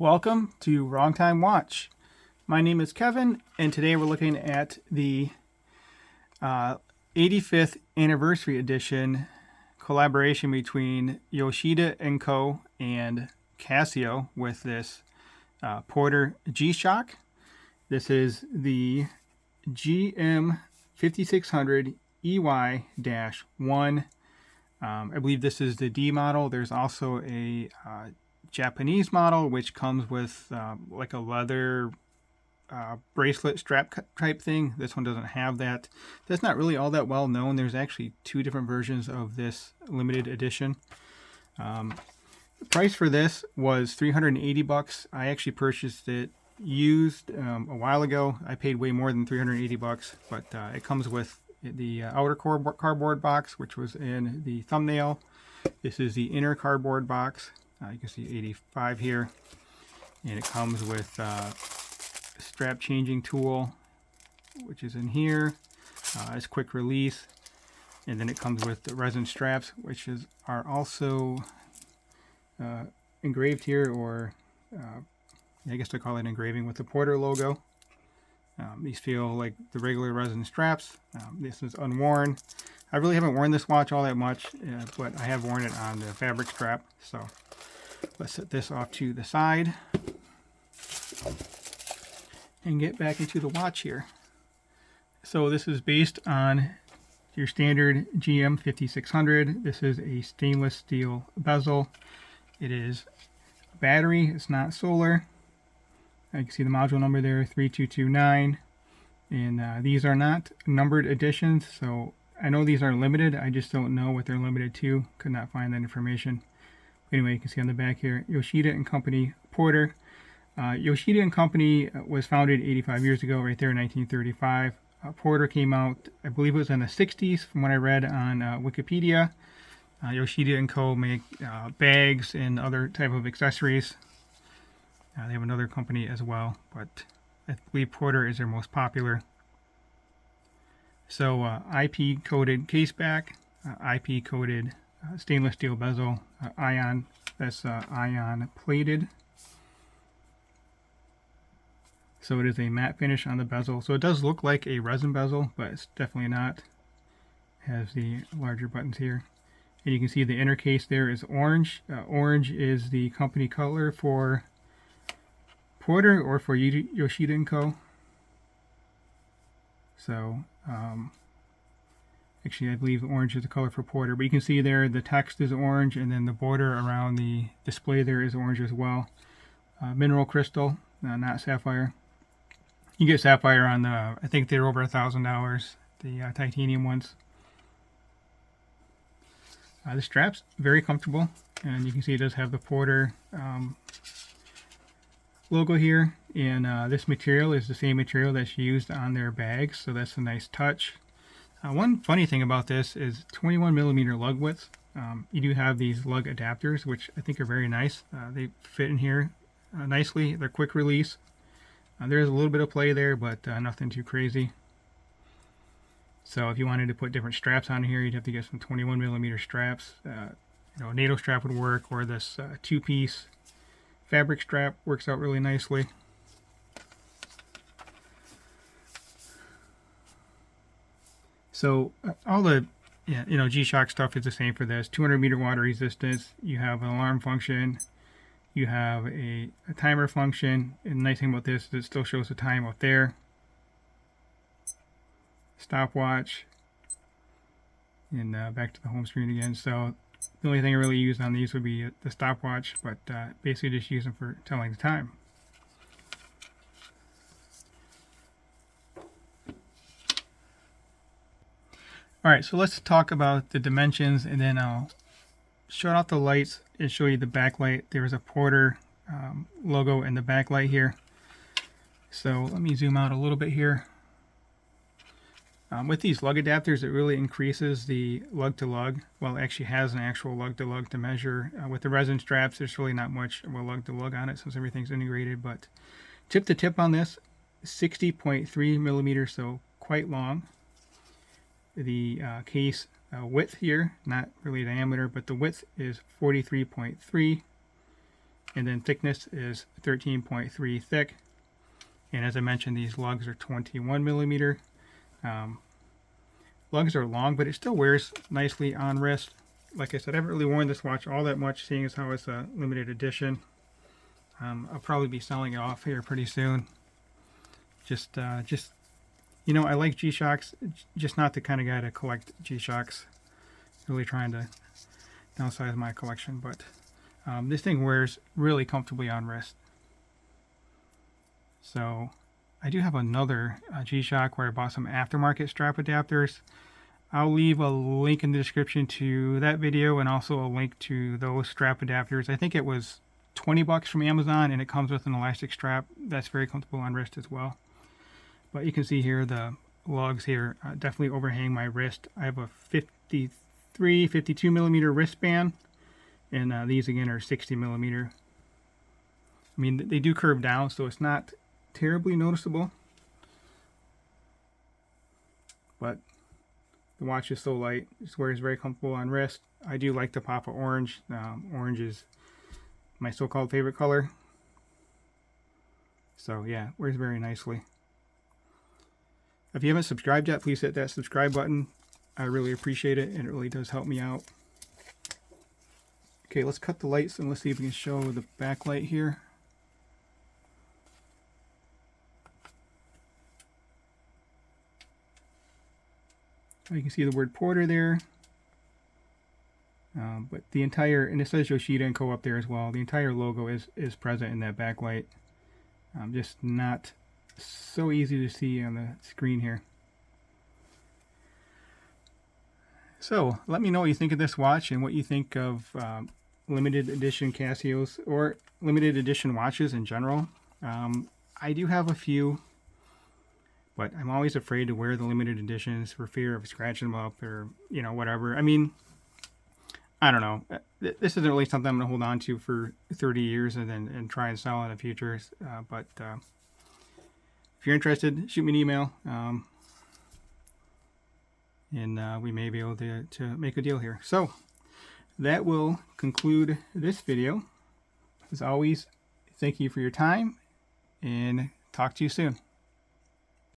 Welcome to Wrong Time Watch. My name is Kevin, and today we're looking at the 85th anniversary edition collaboration between Yoshida & Co. and Casio with this Porter G-Shock. This is the GM-5600EY-1. I believe this is the D model. There's also a Japanese model which comes with like a leather bracelet strap type thing. This one doesn't have that. That's not really all that well known. There's actually two different versions of this limited edition. The price for this was $380. I actually purchased it used a while ago. I paid way more than $380, but it comes with the outer cardboard box, which was in the thumbnail. This is the inner cardboard box. You can see 85 here, and it comes with a strap changing tool, which is in here. It's quick release, and then it comes with the resin straps, which are also engraved here, or I guess they call it engraving with the Porter logo. These feel like the regular resin straps. This is unworn. I really haven't worn this watch all that much, but I have worn it on the fabric strap. So let's set this off to the side and get back into the watch here. So this is based on your standard GM-5600. This is a stainless steel bezel. It is battery. It's not solar. You can see the module number there, 3229. And these are not numbered editions, so I know these are limited. I just don't know what they're limited to. Could not find that information. Anyway, you can see on the back here, Yoshida & Company Porter. Yoshida & Company was founded 85 years ago, right there in 1935. Porter came out, I believe it was in the 60s, from what I read on Wikipedia. Yoshida & Co. make bags and other type of accessories. They have another company as well, but I believe Porter is their most popular. So IP coated case back, IP coated stainless steel bezel, ion plated. So it is a matte finish on the bezel. So it does look like a resin bezel, but it's definitely not. It has the larger buttons here. And you can see the inner case there is orange. Orange is the company color for Porter or for Yoshida & Co. So actually I believe orange is the color for Porter, but you can see there the text is orange, and then the border around the display there is orange as well. Mineral crystal, not sapphire. You get sapphire on the, I think they're over $1,000, the titanium ones. The strap's very comfortable, and you can see it does have the Porter logo here, and this material is the same material that's used on their bags, so that's a nice touch. One funny thing about this is 21mm lug width. You do have these lug adapters, which I think are very nice. They fit in here nicely. They're quick release. There's a little bit of play there, but nothing too crazy. So if you wanted to put different straps on here, you'd have to get some 21mm straps. A NATO strap would work, or this two-piece fabric strap works out really nicely. So all the G-Shock stuff is the same for this. 200-meter water resistance. You have an alarm function. You have a timer function. And the nice thing about this is it still shows the time up there. Stopwatch. And back to the home screen again. So the only thing I really use on these would be the stopwatch, but basically just use them for telling the time. Alright, so let's talk about the dimensions, and then I'll shut off the lights and show you the backlight. There's a Porter logo in the backlight here. So let me zoom out a little bit here. With these lug adapters, it really increases the lug to lug. Well, it actually has an actual lug to lug to measure. With the resin straps, there's really not much of a lug to lug on it since everything's integrated, but tip to tip on this, 60.3 millimeters, so quite long. The case width here, not really diameter, but the width is 43.3. And then thickness is 13.3 thick. And as I mentioned, these lugs are 21 millimeter. Lugs are long, but it still wears nicely on wrist. Like I said, I haven't really worn this watch all that much, seeing as how it's a limited edition. I'll probably be selling it off here pretty soon. Just you know, I like G-Shocks, just not the kind of guy to collect G-Shocks. Really trying to downsize my collection, but this thing wears really comfortably on wrist. So I do have another G-Shock where I bought some aftermarket strap adapters. I'll leave a link in the description to that video and also a link to those strap adapters. I think it was 20 bucks from Amazon, and it comes with an elastic strap that's very comfortable on wrist as well. But you can see here the lugs here definitely overhang my wrist. I have a 52 millimeter wristband, and these again are 60 millimeter. I mean, they do curve down, so it's not terribly noticeable, but the watch is so light, it wears very comfortable on wrist. I do like the pop of orange. Orange is my so-called favorite color, so yeah, it wears very nicely. If you haven't subscribed yet, please hit that subscribe button. I really appreciate it, and it really does help me out. Okay, let's cut the lights and let's see if we can show the backlight here. You can see the word Porter there, but the entire, and it says Yoshida & Co. up there as well, the entire logo is present in that backlight. Just not so easy to see on the screen here. So let me know what you think of this watch and what you think of limited edition Casios or limited edition watches in general. I do have a few, but I'm always afraid to wear the limited editions for fear of scratching them up or, you know, whatever. I mean, I don't know. This isn't really something I'm going to hold on to for 30 years and try and sell in the future. But if you're interested, shoot me an email. And we may be able to make a deal here. So that will conclude this video. As always, thank you for your time and talk to you soon.